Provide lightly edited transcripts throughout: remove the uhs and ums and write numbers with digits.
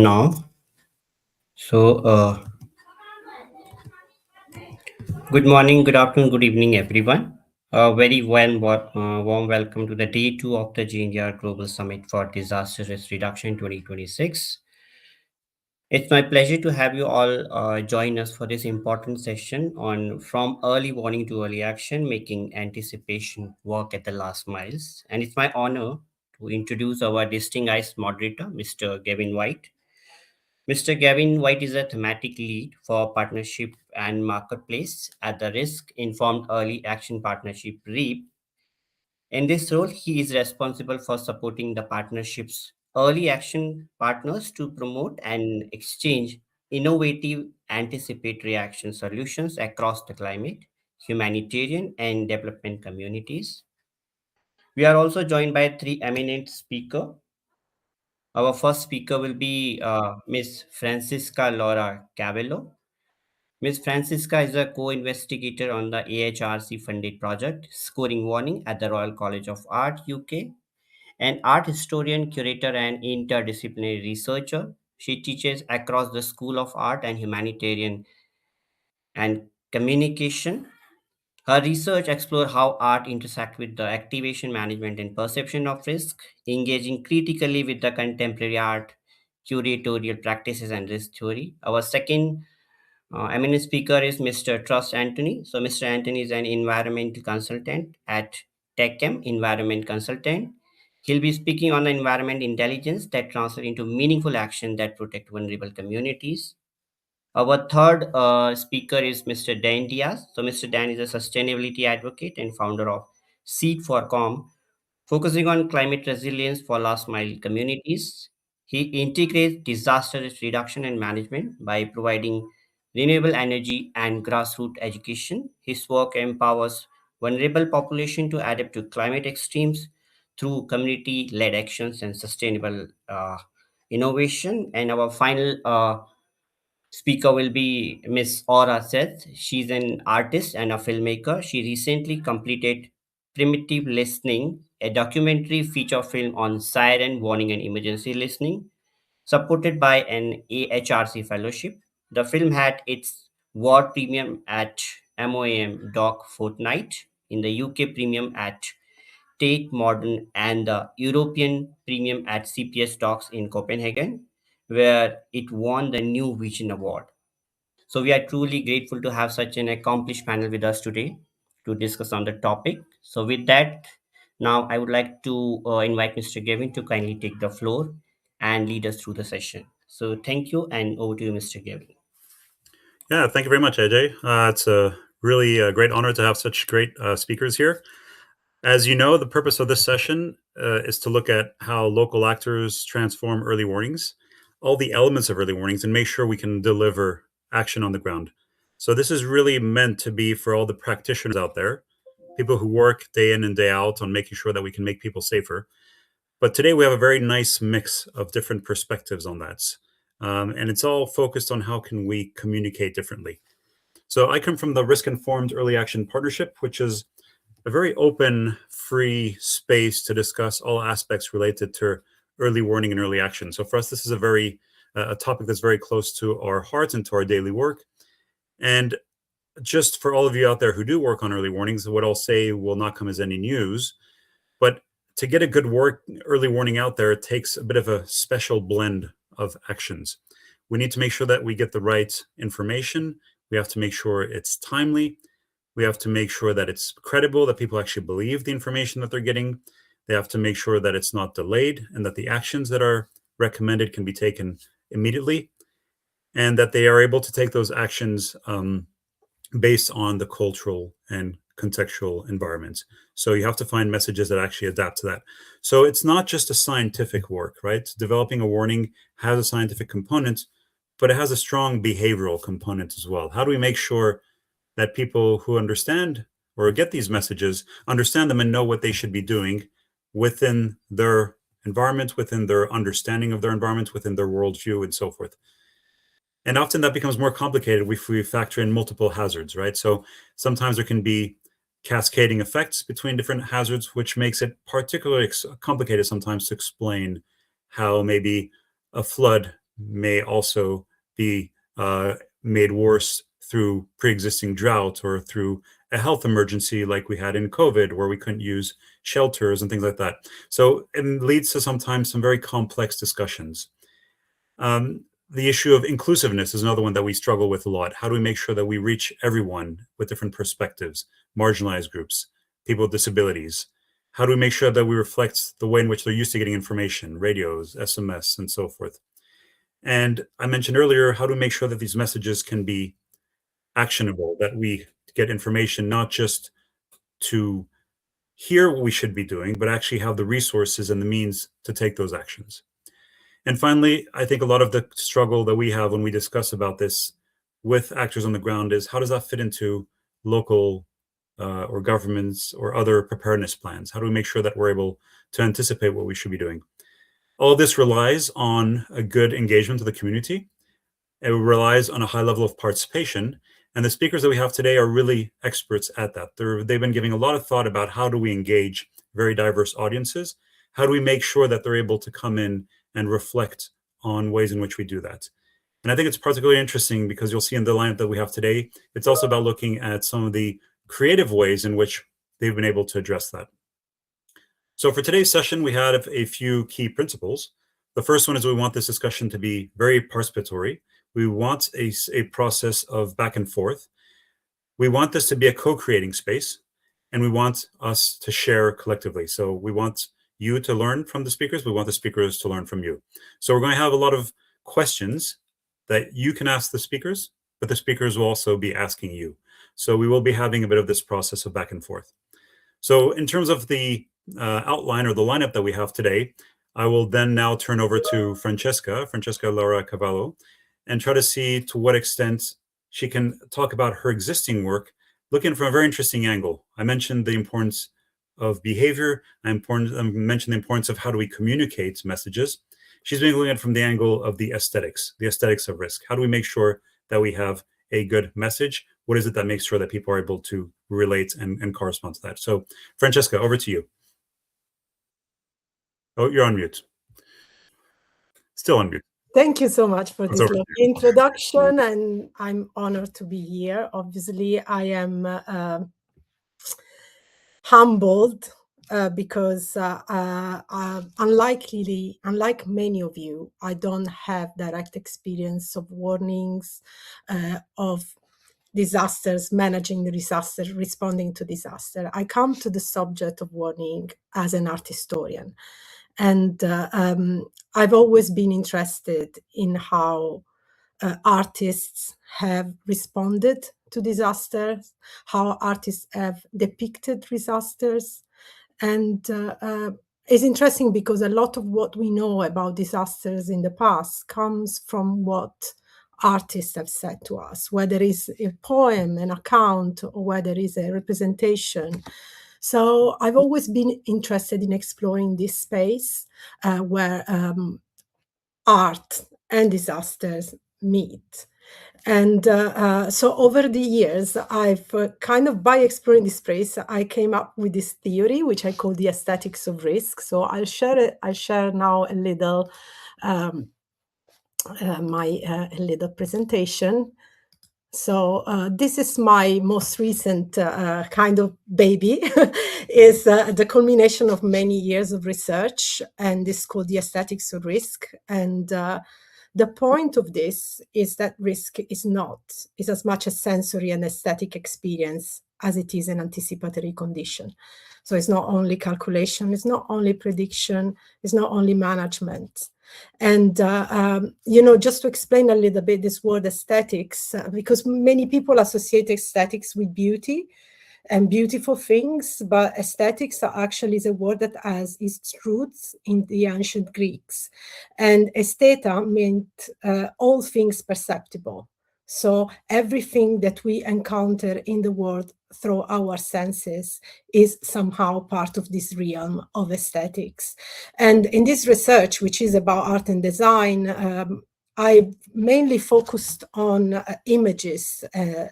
Now. So, good morning, good afternoon, good evening, everyone. A very warm welcome to the day two of the GNDR Global Summit for Disaster Risk Reduction 2026. It's my pleasure to have you all join us for this important session on from early warning to early action, making anticipation work at the last miles. And it's my honor to introduce our distinguished moderator, Mr. Gavin White. Mr. Gavin White is a thematic lead for partnership and marketplace at the Risk Informed Early Action Partnership REAP. In this role, he is responsible for supporting the partnership's early action partners to promote and exchange innovative anticipatory action solutions across the climate, humanitarian, and development communities. We are also joined by three eminent speakers. Our first speaker will be Ms. Francisca Laura Cavallo. Ms. Francisca is a co-investigator on the AHRC-funded project Scoring Warning at the Royal College of Art, UK, an art historian, curator, and interdisciplinary researcher. She teaches across the School of Art and Humanitarian and Communication. Her research explores how art intersects with the activation, management, and perception of risk, engaging critically with the contemporary art, curatorial practices, and risk theory. Our second eminent speaker is Mr. Trust Antony. So, Mr. Antony is an environmental consultant at TechM Environment Consultant. He'll be speaking on the environment intelligence that translates into meaningful action that protect vulnerable communities. Our third speaker is Mr. Dan Diaz. So, Mr. Dan is a sustainability advocate and founder of Seed for Com, focusing on climate resilience for last mile communities. He integrates disaster risk reduction and management by providing renewable energy and grassroots education. His work empowers vulnerable population to adapt to climate extremes through community-led actions and sustainable innovation. And our final speaker will be Miss Aura Seth. She's an artist and a filmmaker. She recently completed Primitive Listening, a documentary feature film on siren warning and emergency listening, supported by an AHRC fellowship. The film had its world premium at MOAM Doc Fortnight, in the UK premium at Tate Modern, and the European premium at CPS Docs in Copenhagen, where it won the New Vision Award. So we are truly grateful to have such an accomplished panel with us today to discuss on the topic. So with that, now I would like to invite Mr. Gavin to kindly take the floor and lead us through the session. So thank you, and over to you, Mr. Gavin. Yeah, thank you very much, AJ. It's a really great honor to have such great speakers here. As you know, the purpose of this session is to look at how local actors transform early warnings, all the elements of early warnings, and make sure we can deliver action on the ground. So this is really meant to be for all the practitioners out there, people who work day in and day out on making sure that we can make people safer. But today we have a very nice mix of different perspectives on that. And it's all focused on how can we communicate differently. So I come from the Risk Informed Early Action Partnership, which is a very open, free space to discuss all aspects related to early warning and early action. So for us, this is a topic that's very close to our hearts and to our daily work. And just for all of you out there who do work on early warnings, what I'll say will not come as any news. But to get a good early warning out there, it takes a bit of a special blend of actions. We need to make sure that we get the right information. We have to make sure it's timely. We have to make sure that it's credible, that people actually believe the information that they're getting. They have to make sure that it's not delayed and that the actions that are recommended can be taken immediately, and that they are able to take those actions based on the cultural and contextual environments. So you have to find messages that actually adapt to that. So it's not just a scientific work, right? Developing a warning has a scientific component, but it has a strong behavioral component as well. How do we make sure that people who understand or get these messages understand them and know what they should be doing within their environment, within their understanding of their environment, within their worldview, and so forth? And often that becomes more complicated if we factor in multiple hazards, right? So sometimes there can be cascading effects between different hazards, which makes it particularly complicated sometimes to explain how maybe a flood may also be made worse through pre-existing drought or through a health emergency like we had in COVID, where we couldn't use shelters and things like that. So it leads to sometimes some very complex discussions. The issue of inclusiveness is another one that we struggle with a lot. How do we make sure that we reach everyone with different perspectives, marginalized groups, people with disabilities? How do we make sure that we reflect the way in which they're used to getting information, radios, SMS, and so forth? And I mentioned earlier, how do we make sure that these messages can be actionable, that we get information not just to hear what we should be doing, but actually have the resources and the means to take those actions? And finally, I think a lot of the struggle that we have when we discuss about this with actors on the ground is, how does that fit into local or governments or other preparedness plans? How do we make sure that we're able to anticipate what we should be doing? All of this relies on a good engagement of the community. It relies on a high level of participation. And the speakers that we have today are really experts at that. They've been giving a lot of thought about how do we engage very diverse audiences? How do we make sure that they're able to come in and reflect on ways in which we do that? And I think it's particularly interesting because you'll see in the lineup that we have today, it's also about looking at some of the creative ways in which they've been able to address that. So for today's session, we have a few key principles. The first one is we want this discussion to be very participatory. We want a process of back and forth. We want this to be a co-creating space, and we want us to share collectively. So we want you to learn from the speakers. We want the speakers to learn from you. So we're going to have a lot of questions that you can ask the speakers, but the speakers will also be asking you. So we will be having a bit of this process of back and forth. So in terms of the outline or the lineup that we have today, I will then now turn over to Francesca Laura Cavallo, and try to see to what extent she can talk about her existing work, looking from a very interesting angle. I mentioned the importance of behavior. I mentioned the importance of how do we communicate messages. She's been looking at it from the angle of the aesthetics of risk. How do we make sure that we have a good message? What is it that makes sure that people are able to relate and correspond to that? So Francesca, over to you. Oh, you're on mute. Still on mute. Thank you so much for this lovely introduction, and I'm honored to be here. Obviously, I am humbled because unlike many of you, I don't have direct experience of warnings, of disasters, managing the disaster, responding to disaster. I come to the subject of warning as an art historian. And I've always been interested in how artists have responded to disasters, how artists have depicted disasters. And it's interesting because a lot of what we know about disasters in the past comes from what artists have said to us, whether it's a poem, an account, or whether it's a representation. So I've always been interested in exploring this space where art and disasters meet. And so over the years, I've kind of, by exploring this space, I came up with this theory, which I call the aesthetics of risk. So I'll share now a little, a little presentation. So this is my most recent kind of baby, is the culmination of many years of research, and it's called the aesthetics of risk. And the point of this is that risk is as much a sensory and aesthetic experience as it is an anticipatory condition. So it's not only calculation, it's not only prediction, it's not only management. And, just to explain a little bit this word aesthetics, because many people associate aesthetics with beauty and beautiful things, but aesthetics are actually the word that has its roots in the ancient Greeks. And aestheta meant all things perceptible. So everything that we encounter in the world through our senses is somehow part of this realm of aesthetics. And in this research, which is about art and design, I mainly focused on images,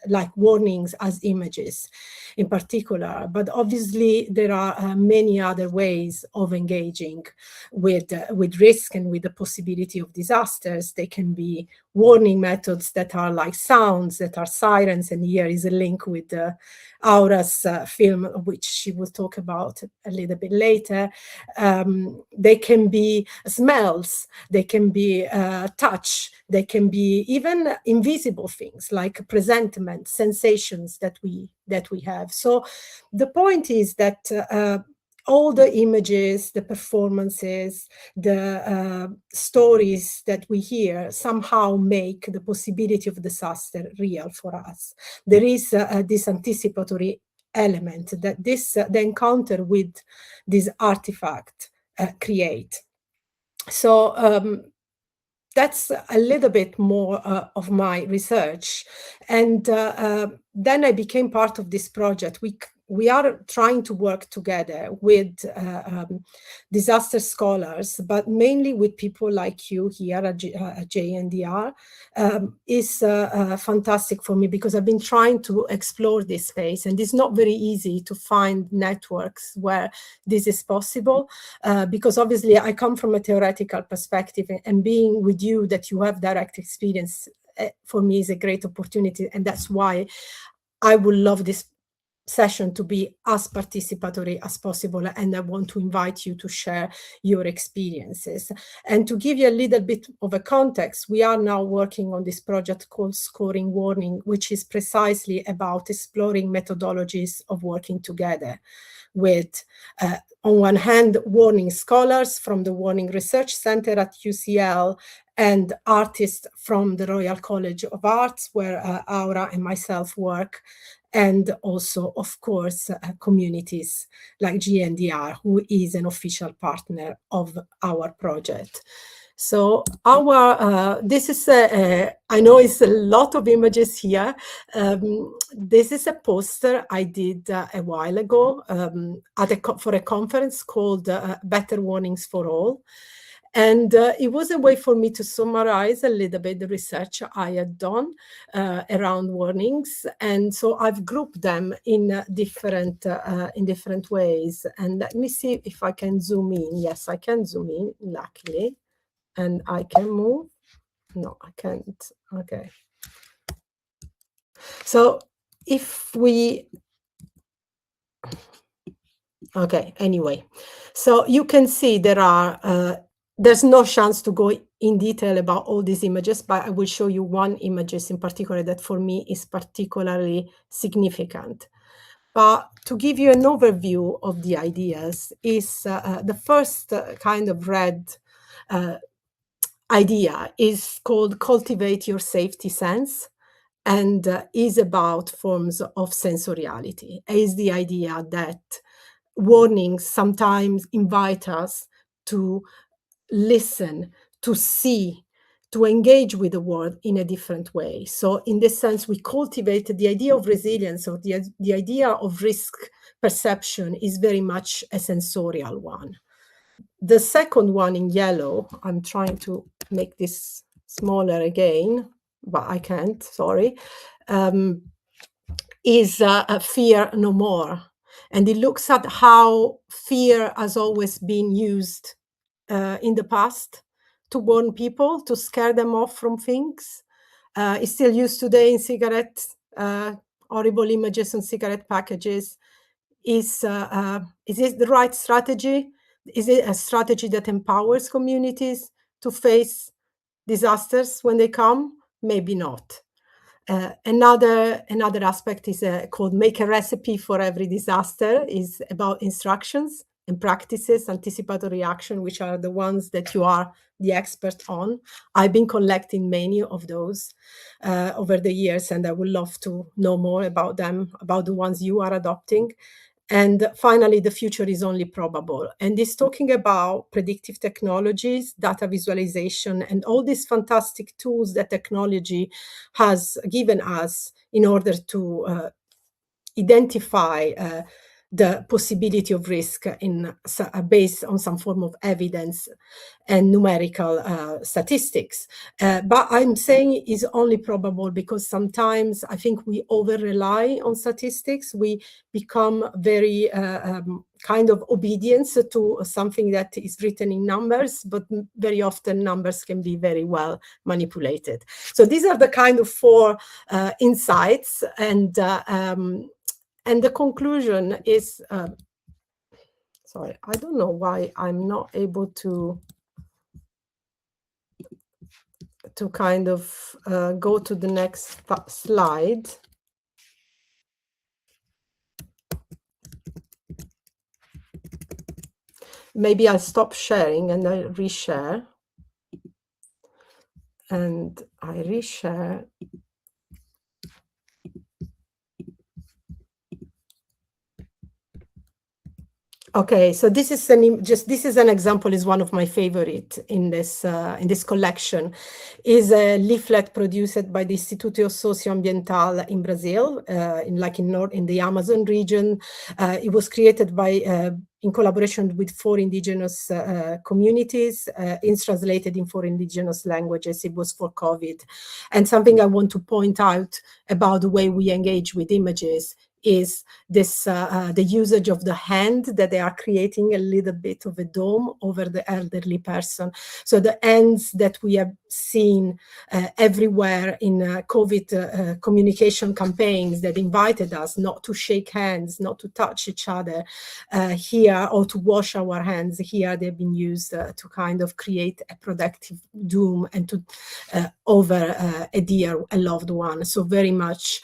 like warnings as images in particular, but obviously there are many other ways of engaging with risk and with the possibility of disasters. They can be warning methods that are like sounds, that are sirens, and here is a link with Aura's film, which she will talk about a little bit later. They can be smells, they can be touch, they can be even invisible things like presentiment, sensations that we have. So the point is that all the images, the performances, the stories that we hear somehow make the possibility of disaster real for us. There is this anticipatory element that the encounter with this artifact create. So that's a little bit more of my research. And then I became part of this project. We are trying to work together with disaster scholars, but mainly with people like you here at GNDR. Is fantastic for me because I've been trying to explore this space, and it's not very easy to find networks where this is possible, because obviously I come from a theoretical perspective, and being with you that you have direct experience for me is a great opportunity, and that's why I would love this session to be as participatory as possible, and I want to invite you to share your experiences. And to give you a little bit of a context, we are now working on this project called Scoring Warning, which is precisely about exploring methodologies of working together with, on one hand, warning scholars from the Warning Research Center at UCL and artists from the Royal College of Arts, where Aura and myself work, and also, of course, communities like GNDR, who is an official partner of our project. So this is, I know it's a lot of images here. This is a poster I did a while ago for a conference called Better Warnings for All. And it was a way for me to summarize a little bit the research I had done around warnings. And so I've grouped them in different ways. And let me see if I can zoom in. Yes, I can zoom in, luckily. And I can move. No, I can't. Okay. So if we... Okay, anyway. So you can see there are... there's no chance to go in detail about all these images, but I will show you one image in particular that for me is particularly significant. But to give you an overview of the ideas is the first kind of red idea is called cultivate your safety sense, and is about forms of sensoriality. Is the idea that warnings sometimes invite us to listen, to see, to engage with the world in a different way. So in this sense, we cultivate the idea of resilience, or the idea of risk perception is very much a sensorial one. The second one in yellow, I'm trying to make this smaller again, but I can't, sorry, is fear no more. And it looks at how fear has always been used in the past to warn people, to scare them off from things. It's still used today in cigarettes, horrible images on cigarette packages. Is it the right strategy? Is it a strategy that empowers communities to face disasters when they come? Maybe not. Another aspect is called make a recipe for every disaster, is about instructions and practices, anticipatory action, which are the ones that you are the expert on. I've been collecting many of those over the years, and I would love to know more about them, about the ones you are adopting. And finally, the future is only probable. And it's talking about predictive technologies, data visualization, and all these fantastic tools that technology has given us in order to identify the possibility of risk based on some form of evidence and numerical statistics. But I'm saying is only probable because sometimes I think we over-rely on statistics. We become very kind of obedience to something that is written in numbers, but very often numbers can be very well manipulated. So these are the kind of 4 insights, and the conclusion is, sorry, I don't know why I'm not able to kind of go to the next slide. Maybe I'll stop sharing and I reshare. And I reshare. Okay, so this is an example, is one of my favorite in this collection. Is a leaflet produced by the Instituto Socioambiental in Brazil, in the Amazon region. It was created by in collaboration with 4 indigenous communities. It's translated in 4 indigenous languages. It was for COVID. And something I want to point out about the way we engage with images is this the usage of the hand, that they are creating a little bit of a dome over the elderly person. So the hands that we have seen everywhere in COVID communication campaigns that invited us not to shake hands, not to touch each other here, or to wash our hands here, they've been used to kind of create a protective dome and to over a loved one. So very much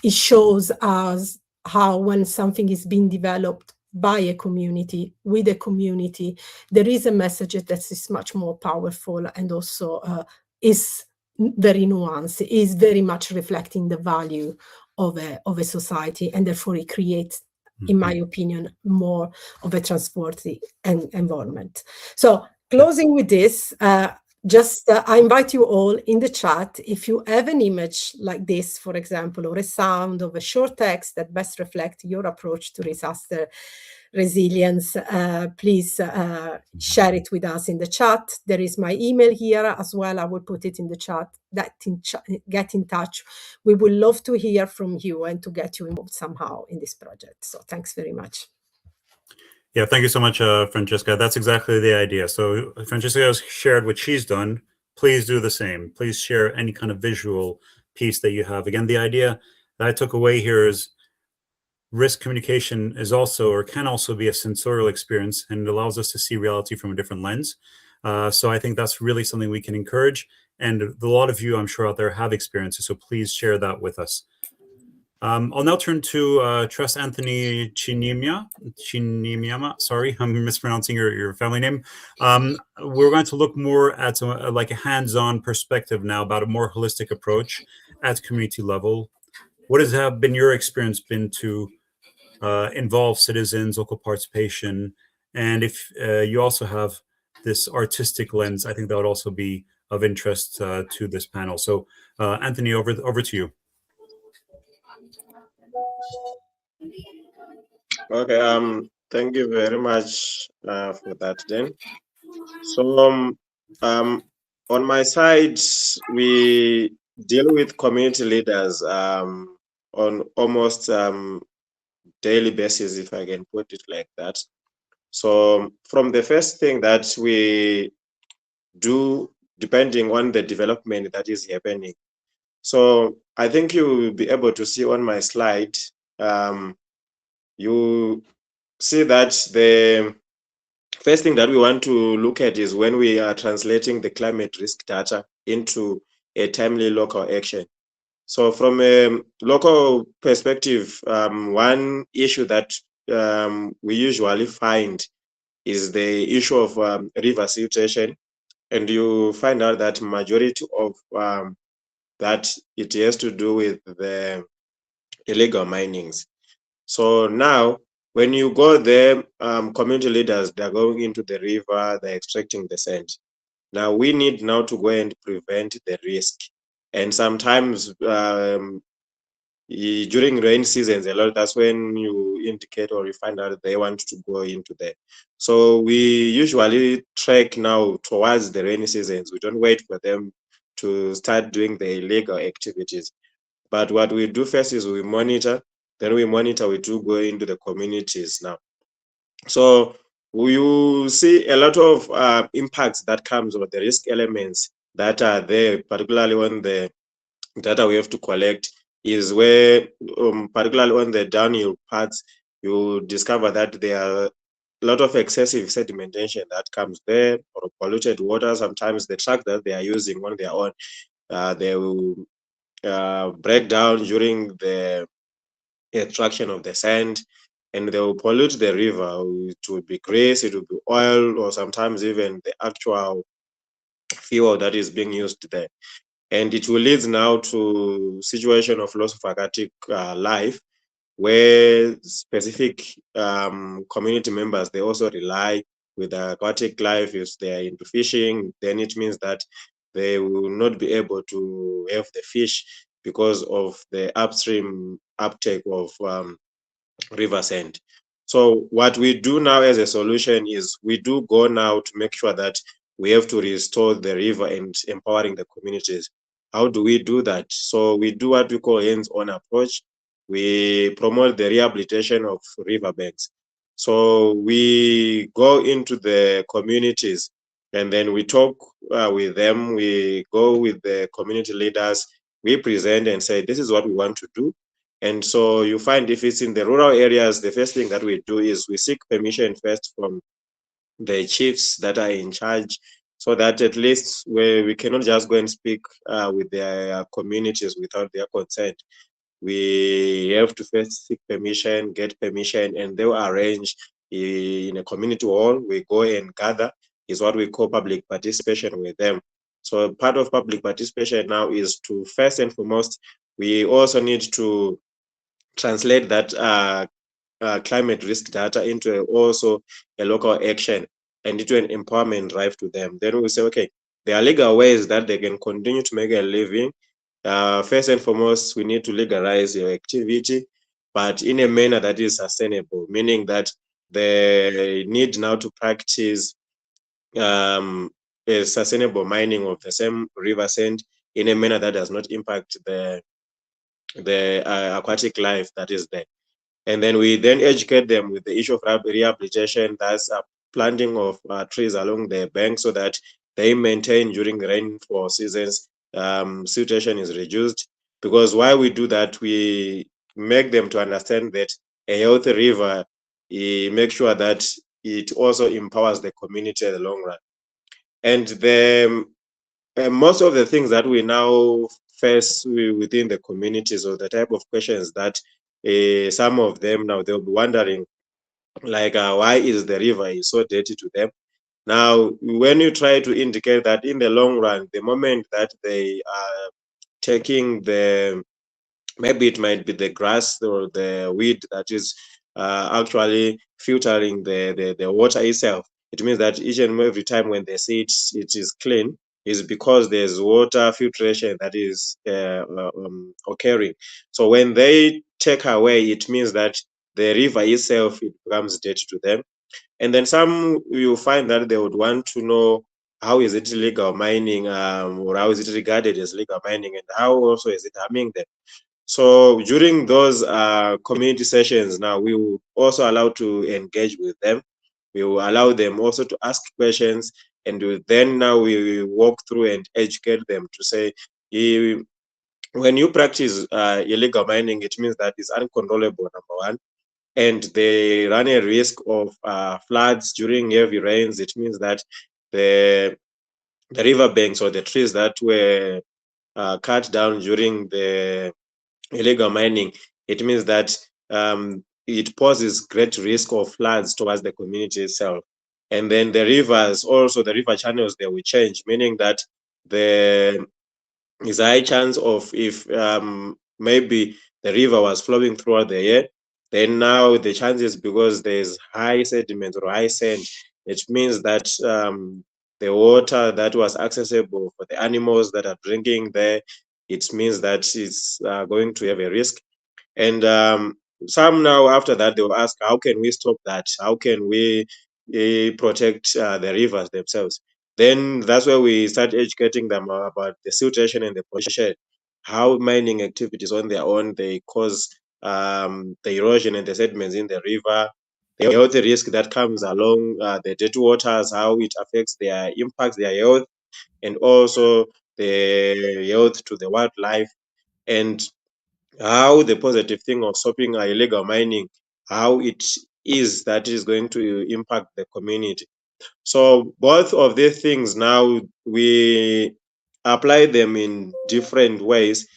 it shows us how, when something is being developed by a community, with a community, there is a message that is much more powerful and also is very nuanced, is very much reflecting the value of a society, and therefore it creates, in my opinion, more of a trustworthy environment. So closing with this, I invite you all in the chat, if you have an image like this, for example, or a sound of a short text that best reflects your approach to disaster resilience, please share it with us in the chat. There is my email here as well. I will put it in the chat. Get in touch. We would love to hear from you and to get you involved somehow in this project. So thanks very much. Yeah, thank you so much, Francesca. That's exactly the idea. So Francesca has shared what she's done. Please do the same. Please share any kind of visual piece that you have. Again, the idea that I took away here is risk communication is also, or can also be, a sensorial experience, and it allows us to see reality from a different lens. So I think that's really something we can encourage. And a lot of you, I'm sure, out there have experiences, so please share that with us. I'll now turn to Trust Antony Chinyama. Sorry, I'm mispronouncing your family name. We're going to look more at like a hands-on perspective now, about a more holistic approach at community level. What has been your experience been to involve citizens, local participation, and if you also have this artistic lens, I think that would also be of interest to this panel. So Antony, over to you. Okay, thank you very much for that, then. So on my side, we deal with community leaders on almost daily basis, if I can put it like that. So from the first thing that we do, depending on the development that is happening. So I think you will be able to see on my slide, you see that the first thing that we want to look at is when we are translating the climate risk data into a timely local action. So from a local perspective, one issue that we usually find is the issue of river siltation. And you find out that majority of that, it has to do with the illegal minings. So now, when you go there, community leaders, they're going into the river, they're extracting the sand. Now we need now to go and prevent the risk. And sometimes during rain seasons a lot. That's when you indicate or you find out they want to go into there. So we usually track now towards the rainy seasons. We don't wait for them to start doing the illegal activities. But what we do first is we monitor. Then we do go into the communities now. So you see a lot of impacts that comes with the risk elements that are there, particularly on the data we have to collect, is where, particularly on the downhill parts, you discover that there are a lot of excessive sedimentation that comes there, or polluted water. Sometimes the truck that they are using on their own, they will break down during the extraction of the sand, and they will pollute the river. It will be grease, it will be oil, or sometimes even the actual fuel that is being used there. And it will lead now to situation of loss of aquatic life, where specific community members, they also rely with the aquatic life. If they are into fishing, then it means that they will not be able to have the fish because of the upstream uptake of river sand. So what we do now as a solution is we do go now to make sure that we have to restore the river and empowering the communities. How do we do that? So we do what we call hands-on approach. We promote the rehabilitation of riverbanks. So we go into the communities and then we talk with them. We go with the community leaders. We present and say, this is what we want to do. And so you find if it's in the rural areas, the first thing that we do is we seek permission first from the chiefs that are in charge, so that at least we cannot just go and speak with their communities without their consent. We have to first seek permission, get permission, and they will arrange in a community hall. We go and gather, is what we call public participation with them. So part of public participation now is to, first and foremost, we also need to translate that climate risk data into also a local action and into an empowerment drive to them. Then we say, okay, there are legal ways that they can continue to make a living. First and foremost, we need to legalize your activity, but in a manner that is sustainable, meaning that they need now to practice a sustainable mining of the same river sand in a manner that does not impact the aquatic life that is there. And then we then educate them with the issue of rehabilitation, that's planting of trees along the bank so that they maintain during the rainfall seasons, siltation is reduced. Because while we do that, we make them to understand that a healthy river, make sure that it also empowers the community in the long run. And the most of the things that we now face within the communities, or the type of questions that some of them now they'll be wondering, like why is the river is so dirty to them. Now when you try to indicate that in the long run, the moment that they are taking the, maybe it might be the grass or the weed that is actually filtering the water itself, it means that each and every time when they see it is clean, is because there's water filtration that is occurring. So when they take away, it means that the river itself, it becomes dirty to them. And then some, you find that they would want to know, how is it illegal mining, or how is it regarded as legal mining, and how also is it harming them. So during those community sessions, now we will also allow to engage with them. We will allow them also to ask questions, and then now we walk through and educate them to say, when you practice illegal mining, it means that it's uncontrollable, number one, and they run a risk of floods during heavy rains. It means that the riverbanks or the trees that were cut down during the illegal mining, it means that it poses great risk of floods towards the community itself. And then the rivers, also the river channels, they will change, meaning that there is a high chance of, if maybe the river was flowing throughout the year, then now the chances, because there's high sediment or high sand, it means that the water that was accessible for the animals that are drinking there, it means that it's going to have a risk. And some now after that, they will ask, how can we stop that? How can we protect the rivers themselves? Then that's where we start educating them about the siltation and the pollution, how mining activities on their own, they cause the erosion and the sediments in the river, the health risk that comes along the dirty waters, how it affects their impacts, their health, and also the health to the wildlife, and how the positive thing of stopping illegal mining, how it is that is going to impact the community. So both of these things now we apply them in different ways.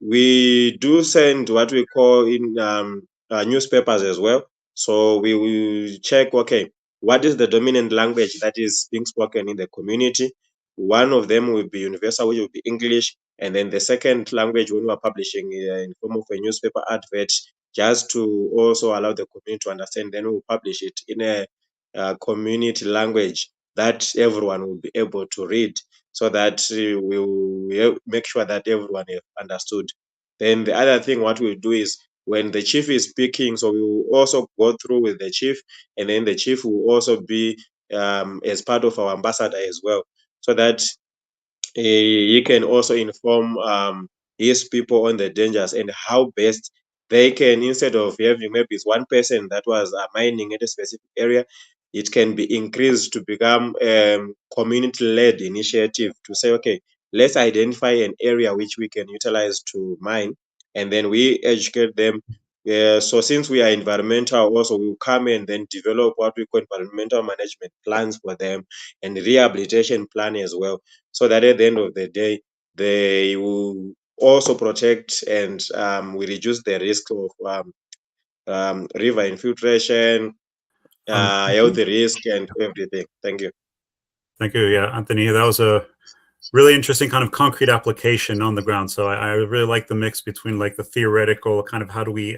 We do send what we call in newspapers as well. So we will check, okay, what is the dominant language that is being spoken in the community? One of them will be universal, which will be English. And then the second language, when we are publishing in form of a newspaper advert, just to also allow the community to understand, then we'll publish it in a community language that everyone will be able to read, so that we'll make sure that everyone have understood. Then the other thing, what we'll do is when the chief is speaking, so we will also go through with the chief, and then the chief will also be as part of our ambassador as well, so that he can also inform his people on the dangers and how best they can, instead of having maybe it's one person that was mining at a specific area, it can be increased to become community-led initiative to say, okay, let's identify an area which we can utilize to mine, and then we educate them. So since we are environmental, also we will come and then develop what we call environmental management plans for them, and rehabilitation plan as well, so that at the end of the day, they will also protect and we reduce the risk of river infiltration, Thank health you. risk, and everything. Thank you. Thank you. Yeah, Antony, that was a really interesting kind of concrete application on the ground. So I really like the mix between like the theoretical kind of how do we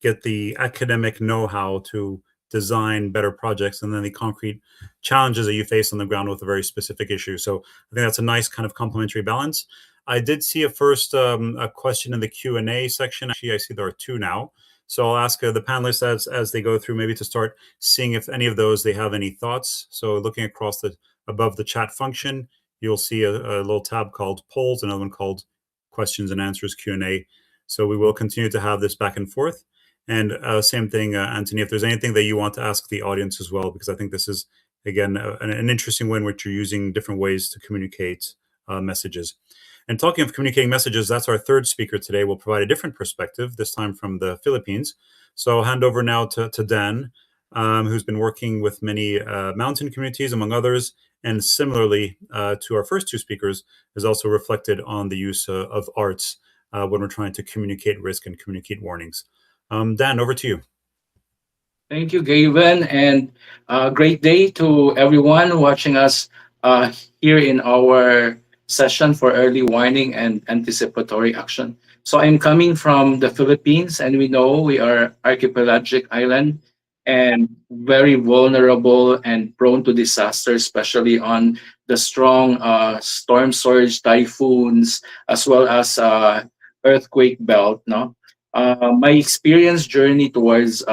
get the academic know-how to design better projects, and then the concrete challenges that you face on the ground with a very specific issue. So I think that's a nice kind of complementary balance. I did see a first a question in the Q&A section. Actually, I see there are two now. So I'll ask the panelists as they go through, maybe to start seeing if any of those they have any thoughts. So looking across the above the chat function, you'll see a little tab called polls, another one called questions and answers Q&A. So we will continue to have this back and forth. And same thing, Antony, if there's anything that you want to ask the audience as well, because I think this is, again, an interesting way in which you're using different ways to communicate messages. And talking of communicating messages, that's our third speaker today. We'll provide a different perspective, this time from the Philippines. So I'll hand over now to Dan, who's been working with many mountain communities, among others, and similarly to our first two speakers, is also reflected on the use of arts when we're trying to communicate risk and communicate warnings. Dan, over to you. Thank you, Gavin, and great day to everyone watching us here in our session for early warning and anticipatory action. So I'm coming from the Philippines, and we know we are archipelagic island and very vulnerable and prone to disaster, especially on the strong storm surge, typhoons, as well as earthquake belt. No, my experience journey towards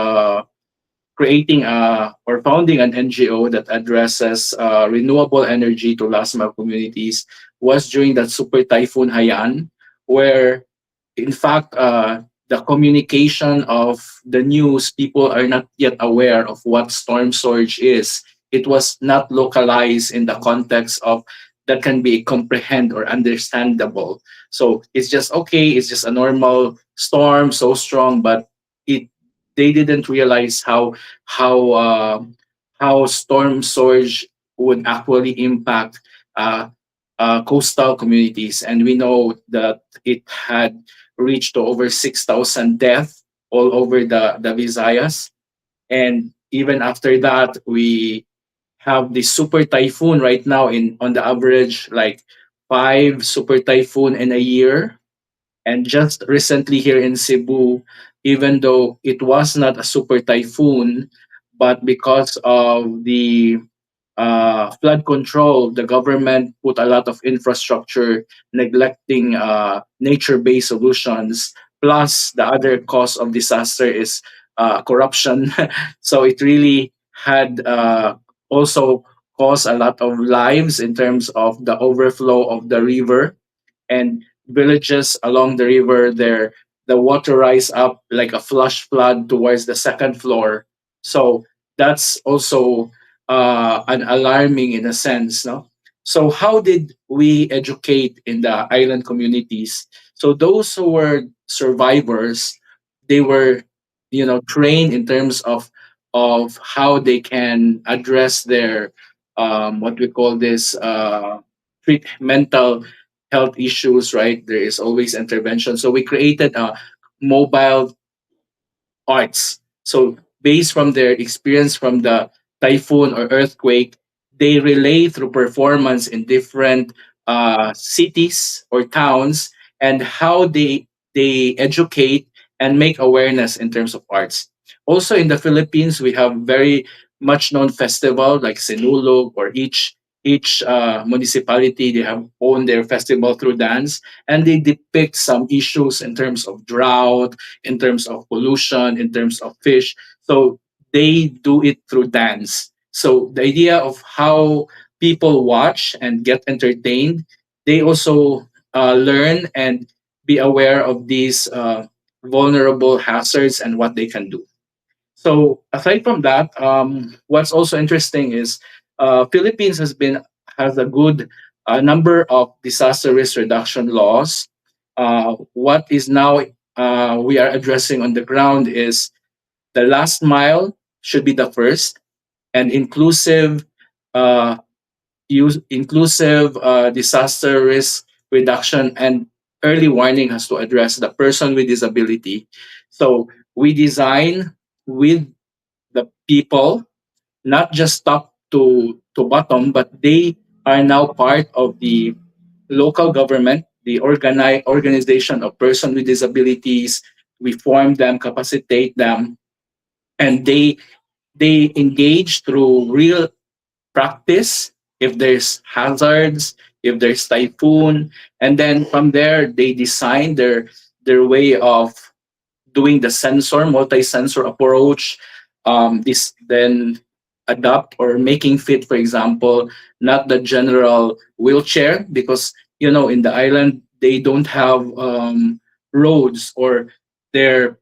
creating or founding an NGO that addresses renewable energy to last mile communities was during that super typhoon Haiyan, where in fact the communication of the news, people are not yet aware of what storm surge is. It was not localized in the context of that can be comprehend or understandable. So it's just okay, it's just a normal storm, so strong, but it they didn't realize how uh, how storm surge would actually impact uh, coastal communities, and we know that it had reached to over 6,000 deaths all over the Visayas, and even after that, we have the super typhoon right now in on the average like 5 super typhoon in a year. And just recently here in Cebu, even though it was not a super typhoon, but because of the flood control, the government put a lot of infrastructure, neglecting nature based solutions, plus the other cause of disaster is corruption. So it really had also caused a lot of lives in terms of the overflow of the river, and villages along the river there, the water rise up like a flash flood towards the second floor. So that's also an alarming in a sense, no? So how did we educate in the island communities? So those who were survivors, they were, trained in terms of how they can address their what we call this treat mental health issues, right? There is always intervention. So we created a mobile arts. So based from their experience from the typhoon or earthquake, they relay through performance in different cities or towns, and how they educate and make awareness in terms of arts. Also in the Philippines, we have very much known festival like Sinulog, or each municipality, they have owned their festival through dance, and they depict some issues in terms of drought, in terms of pollution, in terms of fish. So they do it through dance. So the idea of how people watch and get entertained, they also learn and be aware of these vulnerable hazards and what they can do. So aside from that, what's also interesting is Philippines has a good number of disaster risk reduction laws. What is now we are addressing on the ground is the last mile should be the first, and uh, inclusive disaster risk reduction and early warning has to address the person with disability. So we design with the people, not just top to bottom, but they are now part of the local government, the organization of person with disabilities. We form them, capacitate them, and they engage through real practice if there's hazards, if there's typhoon, and then from there they design their way of doing the multi-sensor approach. This then adapt or making fit, for example, not the general wheelchair, because in the island they don't have roads, or their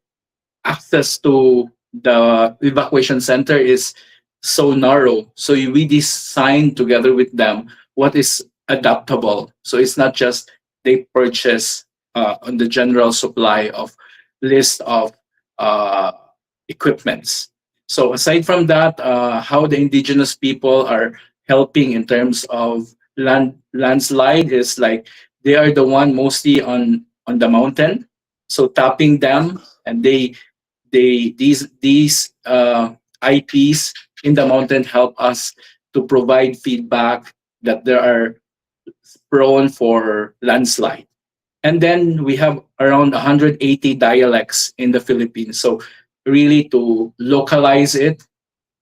access to the evacuation center is so narrow. So we design together with them what is adaptable. So it's not just they purchase on the general supply of list of uh, equipments. So aside from that, how the indigenous people are helping in terms of landslide is like they are the one mostly on the mountain. So tapping them, and these IPs in the mountain help us to provide feedback that there are prone for landslide. And then we have around 180 dialects in the Philippines. So really to localize it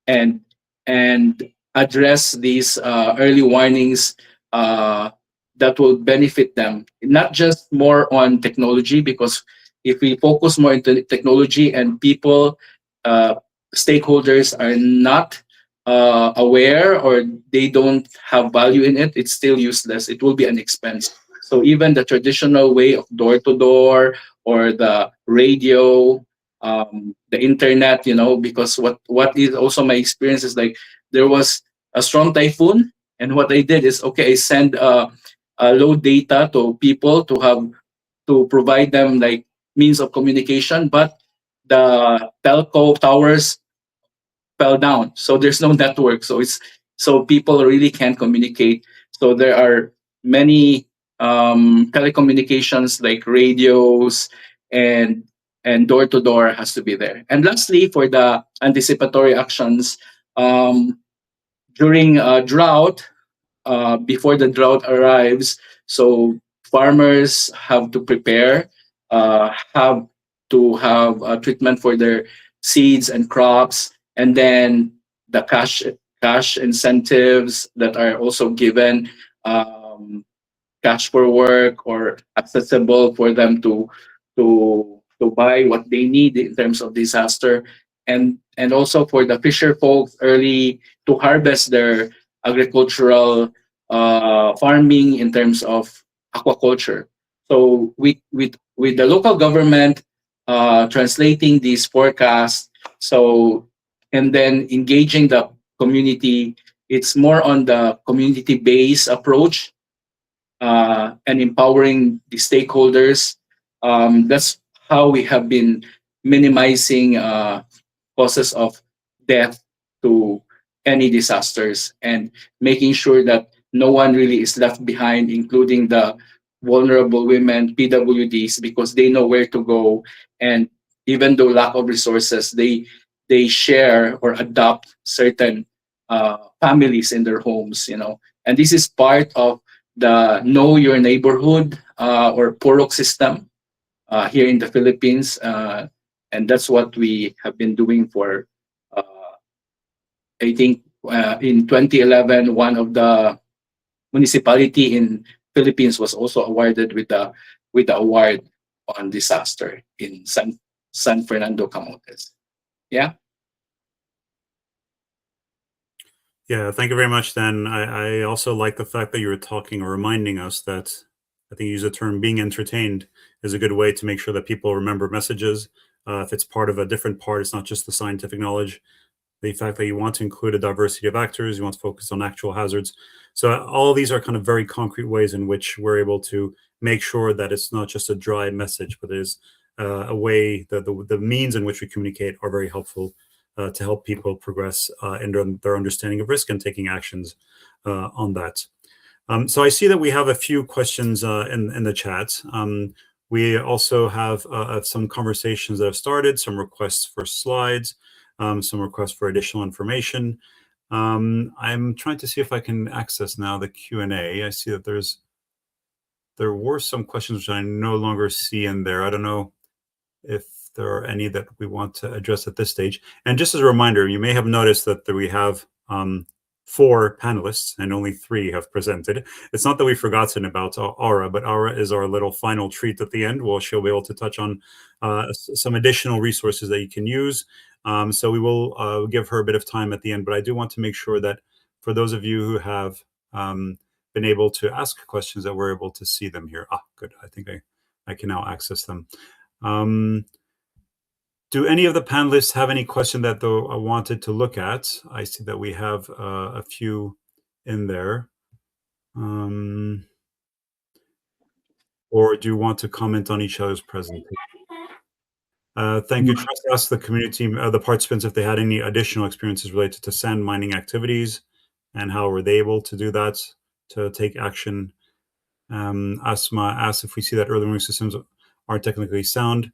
and and address these early warnings that will benefit them, not just more on technology, because if we focus more into technology and people, uh, stakeholders are not aware, or they don't have value in it, it's still useless. It will be an expense. So even the traditional way of door to door, or the radio, the internet, because what is also my experience is like there was a strong typhoon, and what I did is, okay, I send low data to people to have to provide them like means of communication, but the telco towers fell down, so there's no network. So people really can't communicate. So there are many telecommunications like radios, and door to door has to be there. And lastly, for the anticipatory actions, um, during a drought, before the drought arrives. So farmers have to prepare, have to have a treatment for their seeds and crops, and then the cash incentives that are also given, cash for work, or accessible for them to to buy what they need in terms of disaster, and also for the fisher folks early to harvest their agricultural farming in terms of aquaculture. So with the local government translating these forecasts, so and then engaging the community, it's more on the community-based approach and empowering the stakeholders. That's how we have been minimizing causes of death to any disasters and making sure that no one really is left behind, including the vulnerable women, PWDs, because they know where to go. And even though lack of resources, they share or adopt certain families in their homes, And this is part of the Know Your Neighborhood or PUROK system here in the Philippines. And that's what we have been doing for, I think, in 2011, one of the municipality in Philippines was also awarded with the award on disaster in San Fernando Camotes. Yeah. Yeah, thank you very much, Dan. I also like the fact that you were talking or reminding us that, I think you use the term being entertained is a good way to make sure that people remember messages. If it's part of a different part, it's not just the scientific knowledge. The fact that you want to include a diversity of actors, you want to focus on actual hazards. So all of these are kind of very concrete ways in which we're able to make sure that it's not just a dry message, but there's a way that the means in which we communicate are very helpful to help people progress in their understanding of risk and taking actions on that. So I see that we have a few questions in the chat. We also have some conversations that have started, some requests for slides, some requests for additional information. I'm trying to see if I can access now the Q&A. I see that there were some questions which I no longer see in there. I don't know if there are any that we want to address at this stage. And just as a reminder, you may have noticed that we have 4 panelists and only 3 have presented. It's not that we've forgotten about Aura, but Aura is our little final treat at the end. Well, she'll be able to touch on some additional resources that you can use. So we will give her a bit of time at the end, but I do want to make sure that for those of you who have been able to ask questions, that we're able to see them here. Good. I think I can now access them. Do any of the panelists have any question that I wanted to look at? I see that we have a few in there. Or do you want to comment on each other's presentation? Thank you. Trust asked the community, the participants, if they had any additional experiences related to sand mining activities and how were they able to do that, to take action. Asma asked if we see that early warning systems are technically sound,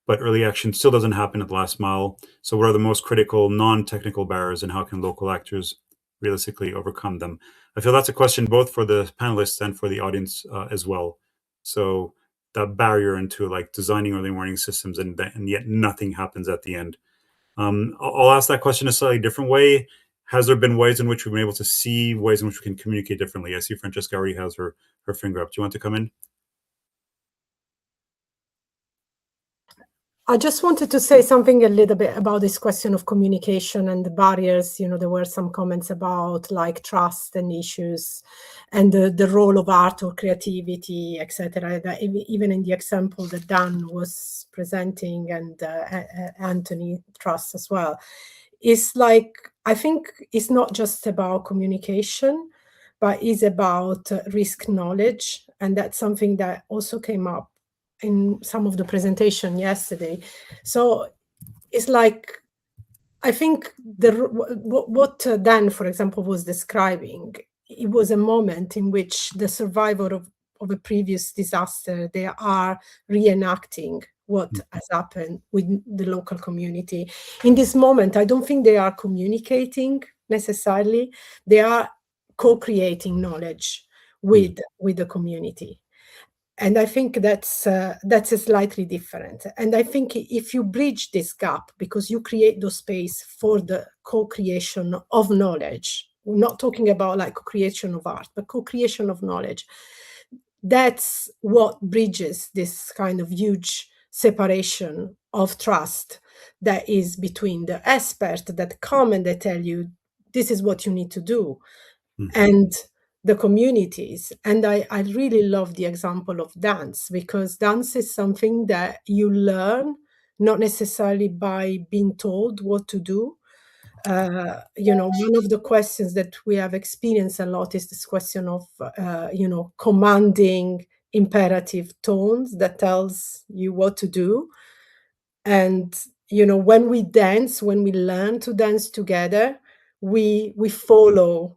but early action still doesn't happen at the last mile. So what are the most critical non-technical barriers and how can local actors realistically overcome them? I feel that's a question both for the panelists and for the audience as well. So that barrier into like designing early warning systems and yet nothing happens at the end. I'll ask that question a slightly different way. Has there been ways in which we've been able to see ways in which we can communicate differently? I see Francesca already has her finger up. Do you want to come in? I just wanted to say something a little bit about this question of communication and the barriers. There were some comments about like trust and issues and the role of art or creativity, etc. Even in the example that Dan was presenting and Antony trust as well. It's like, I think it's not just about communication, but it's about risk knowledge. And that's something that also came up in some of the presentation yesterday. So it's like, I think what Dan, for example, was describing, it was a moment in which the survivor of a previous disaster, they are reenacting what has happened with the local community. In this moment, I don't think they are communicating necessarily. They are co-creating knowledge with the community. And I think that's slightly different. And I think if you bridge this gap, because you create the space for the co-creation of knowledge, we're not talking about like co-creation of art, but co-creation of knowledge, that's what bridges this kind of huge separation of trust that is between the expert that come and they tell you this is what you need to do, and the communities. And I really love the example of dance, because dance is something that you learn not necessarily by being told what to do. One of the questions that we have experienced a lot is this question of commanding imperative tones that tells you what to do. And when we dance, when we learn to dance together, we follow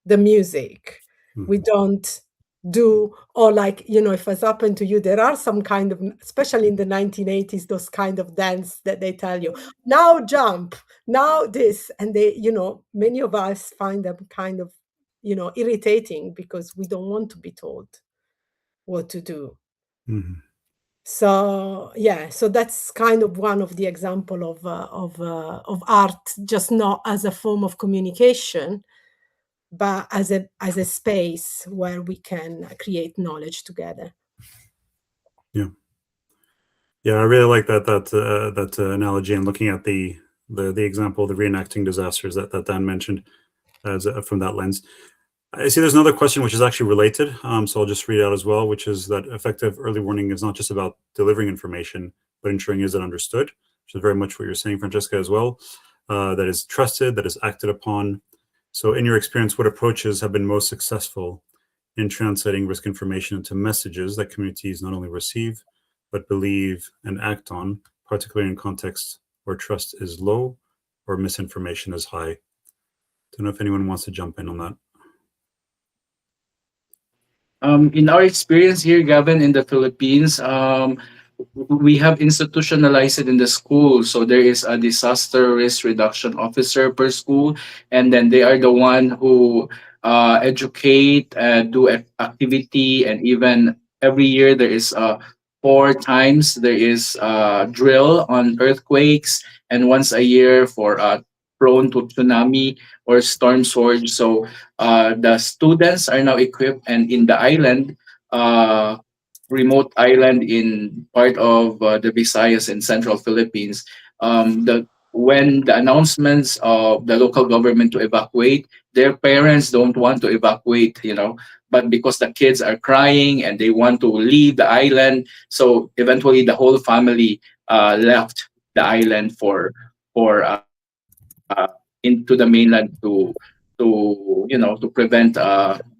the music. We don't do, or like, if it's happened to you, there are some kind of, especially in the 1980s, those kind of dance that they tell you, now jump, now this, and they, many of us find them kind of, irritating, because we don't want to be told what to do. So so that's kind of one of the example of art, just not as a form of communication, but as a space where we can create knowledge together. Yeah, I really like that analogy, and looking at the example of the reenacting disasters that Dan mentioned as from that lens. I see there's another question which is actually related, so I'll just read it out as well, which is that effective early warning is not just about delivering information, but ensuring is it understood, which is very much what you're saying, Francesca, as well, that is trusted, that is acted upon. So in your experience, what approaches have been most successful in translating risk information into messages that communities not only receive, but believe and act on, particularly in contexts where trust is low or misinformation is high? Don't know if anyone wants to jump in on that. In our experience here, Gavin, in the Philippines, we have institutionalized it in the school. So there is a disaster risk reduction officer per school, and then they are the one who educate, do activity, and even every year there is 4 times there is a drill on earthquakes, and once a year for prone to tsunami or storm surge. So the students are now equipped, and in the island, remote island in part of the Visayas in central Philippines, when the announcements of the local government to evacuate, their parents don't want to evacuate, but because the kids are crying and they want to leave the island, so eventually the whole family left the island for into the mainland to prevent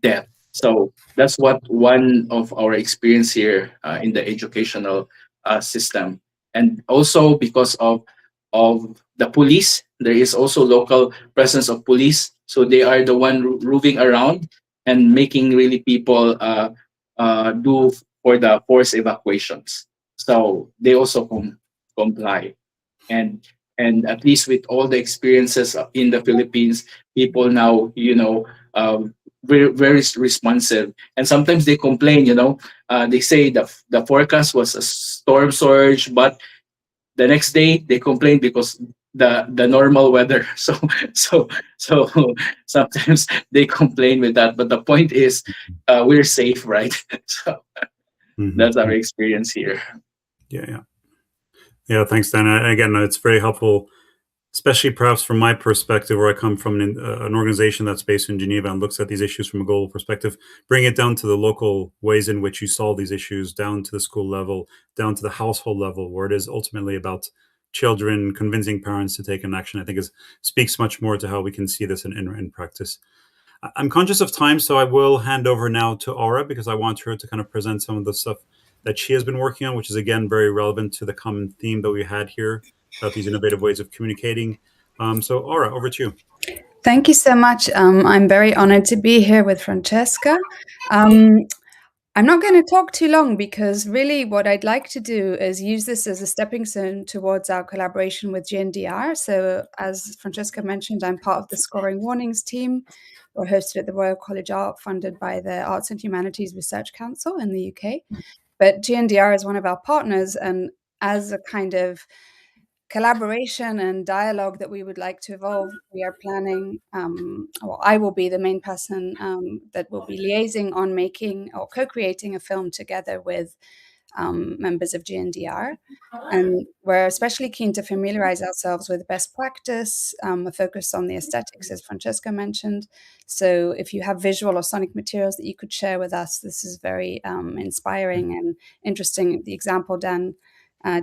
death. So that's what one of our experience here in the educational system, and also because of the police, there is also local presence of police. So they are the one roving around and making really people do for the forced evacuations. So they also comply, and at least with all the experiences in the Philippines, people now very very responsive, and sometimes they complain. They say the forecast was a storm surge, but the next day they complain because the normal weather. So sometimes they complain with that, but the point is we're safe, right? So that's our experience here. Yeah, thanks, Dan. Again, it's very helpful, especially perhaps from my perspective, where I come from an organization that's based in Geneva and looks at these issues from a global perspective. Bring it down to the local ways in which you solve these issues, down to the school level, down to the household level, where it is ultimately about children convincing parents to take an action. I think speaks much more to how we can see this in practice. I'm conscious of time, so I will hand over now to Aura, because I want her to kind of present some of the stuff that she has been working on, which is again very relevant to the common theme that we had here about these innovative ways of communicating. So Aura, over to you. Thank you so much. I'm very honored to be here with Francesca. I'm not going to talk too long, because really what I'd like to do is use this as a stepping stone towards our collaboration with GNDR. So as Francesca mentioned, I'm part of the Scoring Warnings team. We're hosted at the Royal College Art, funded by the Arts and Humanities Research Council in the UK. But GNDR is one of our partners, and as a kind of collaboration and dialogue that we would like to evolve, we are planning, I will be the main person that will be liaising on making or co-creating a film together with members of GNDR. And we're especially keen to familiarize ourselves with best practice, a focus on the aesthetics, as Francesca mentioned. So if you have visual or sonic materials that you could share with us, this is very inspiring and interesting. The example Dann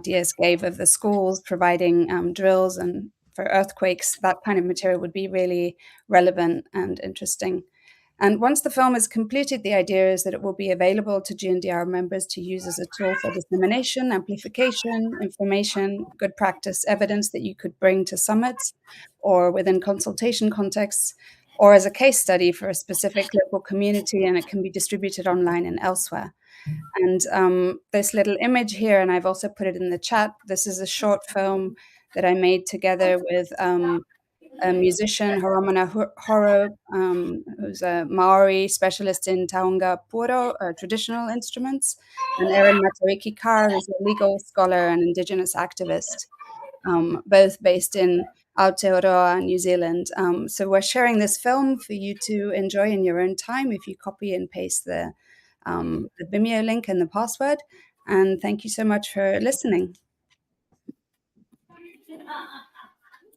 Diez gave of the schools providing drills and for earthquakes, that kind of material would be really relevant and interesting. And once the film is completed, the idea is that it will be available to GNDR members to use as a tool for dissemination, amplification, information, good practice, evidence that you could bring to summits or within consultation contexts, or as a case study for a specific local community, and it can be distributed online and elsewhere. And this little image here, and I've also put it in the chat, this is a short film that I made together with a musician, Haromana Horo, who's a Maori specialist in taonga puro, traditional instruments, and Erin Matariki Carr, who's a legal scholar and Indigenous activist, both based in Aotearoa, New Zealand. So we're sharing this film for you to enjoy in your own time if you copy and paste the Vimeo link and the password. And thank you so much for listening.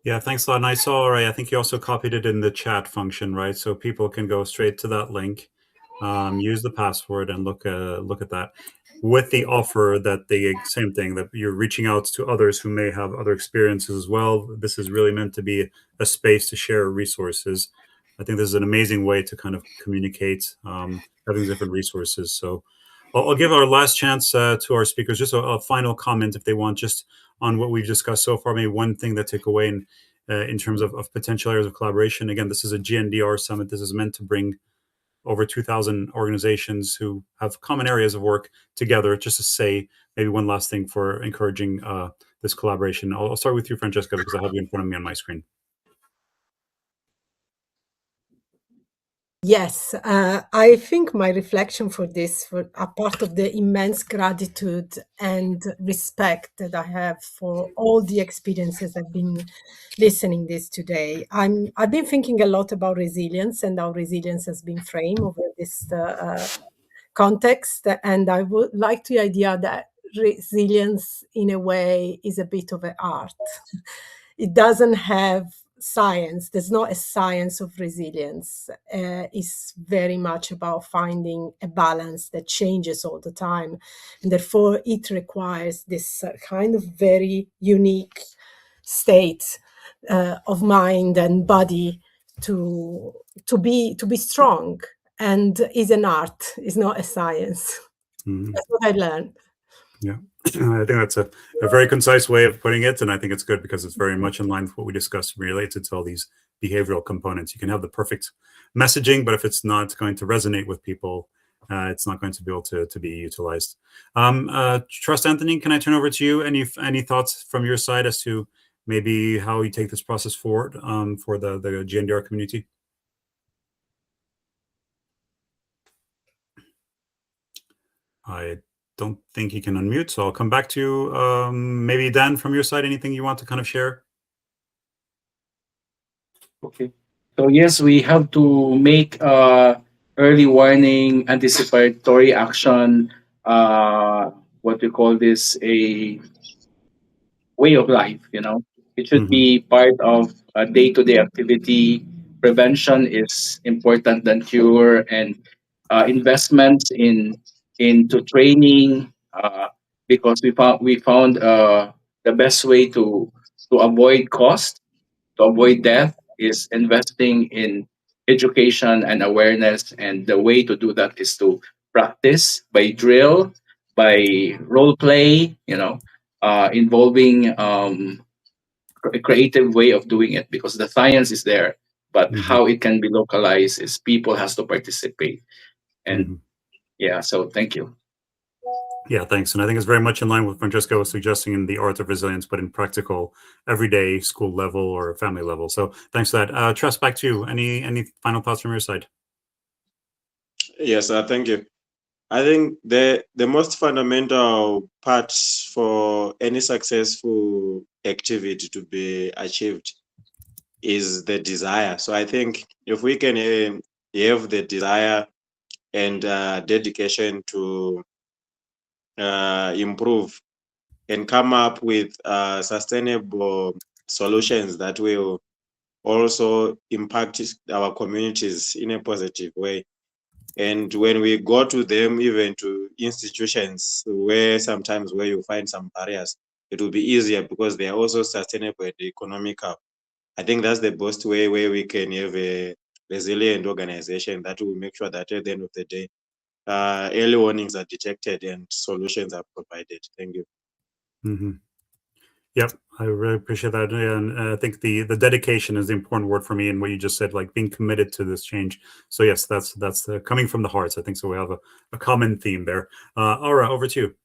Yeah, thanks a lot. And I saw, Ray, I think you also copied it in the chat function, right? So people can go straight to that link, use the password, and look at that, with the offer that the same thing, that you're reaching out to others who may have other experiences as well. This is really meant to be a space to share resources. I think this is an amazing way to kind of communicate, having different resources. So I'll give our last chance to our speakers, just a final comment if they want, just on what we've discussed so far, maybe one thing that take away in terms of potential areas of collaboration. Again, this is a GNDR summit. This is meant to bring over 2,000 organizations who have common areas of work together. Just to say maybe one last thing for encouraging this collaboration. I'll start with you, Francesca, because I have you in front of me on my screen. Yes, I think my reflection for this, for a part of the immense gratitude and respect that I have for all the experiences I've been listening this today. I've been thinking a lot about resilience and how resilience has been framed over this context, and I would like the idea that resilience, in a way, is a bit of an art. It doesn't have science. There's not a science of resilience. It's very much about finding a balance that changes all the time. And therefore, it requires this kind of very unique state of mind and body to be strong. And is an art, is not a science. Mm-hmm. That's what I learned. Yeah, I think that's a very concise way of putting it. And I think it's good because it's very much in line with what we discussed related to all these behavioral components. You can have the perfect messaging, but if it's not going to resonate with people, it's not going to be able to be utilized. Trust Antony, can I turn over to you? Any thoughts from your side as to maybe how you take this process forward for the GNDR community? I don't think he can unmute, so I'll come back to you. Maybe Dan, from your side, anything you want to kind of share? Okay. So yes, we have to make early warning, anticipatory action, what you call this, a way of life, It should be part of a day-to-day activity. Prevention is important than cure, and investments into training, because we found the best way to avoid cost, to avoid death, is investing in education and awareness. And the way to do that is to practice by drill, by role play, involving a creative way of doing it, because the science is there, but how it can be localized is people has to participate. And so thank you. Yeah, thanks. And I think it's very much in line with Francesca was suggesting in the art of resilience, but in practical, everyday school level or family level. So thanks for that. Trust, back to you. Any final thoughts from your side? Yes, thank you. I think the most fundamental part for any successful activity to be achieved is the desire. So I think if we can have the desire and dedication to improve and come up with sustainable solutions that will also impact our communities in a positive way. And when we go to them, even to institutions where sometimes where you find some barriers, it will be easier because they are also sustainable and economical. I think that's the best way where we can have a resilient organization that will make sure that at the end of the day, early warnings are detected and solutions are provided. Thank you. Mm-hmm. Yep, I really appreciate that, and I think the dedication is the important word for me, and what you just said, like being committed to this change. So yes, that's coming from the hearts. I think so. We have a common theme there. Aura, over to you.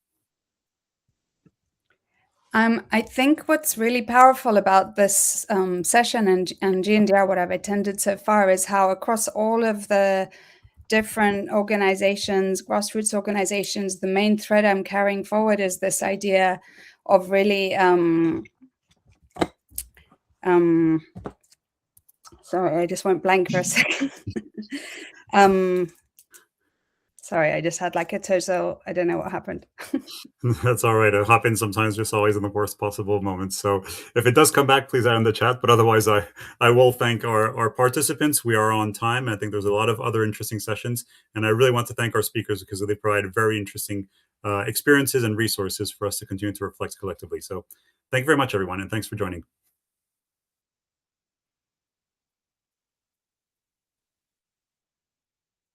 I think what's really powerful about this session and GNDR, what I've attended so far, is how across all of the different organizations, grassroots organizations, the main thread I'm carrying forward is this idea of really sorry, I just went blank for a second. Sorry, I just had like a total, I don't know what happened. That's all right. It happens sometimes, just always in the worst possible moments. So if it does come back, please add in the chat. But otherwise, I will thank our participants. We are on time. I think there's a lot of other interesting sessions. And I really want to thank our speakers because they provide very interesting experiences and resources for us to continue to reflect collectively. So thank you very much, everyone. And thanks for joining.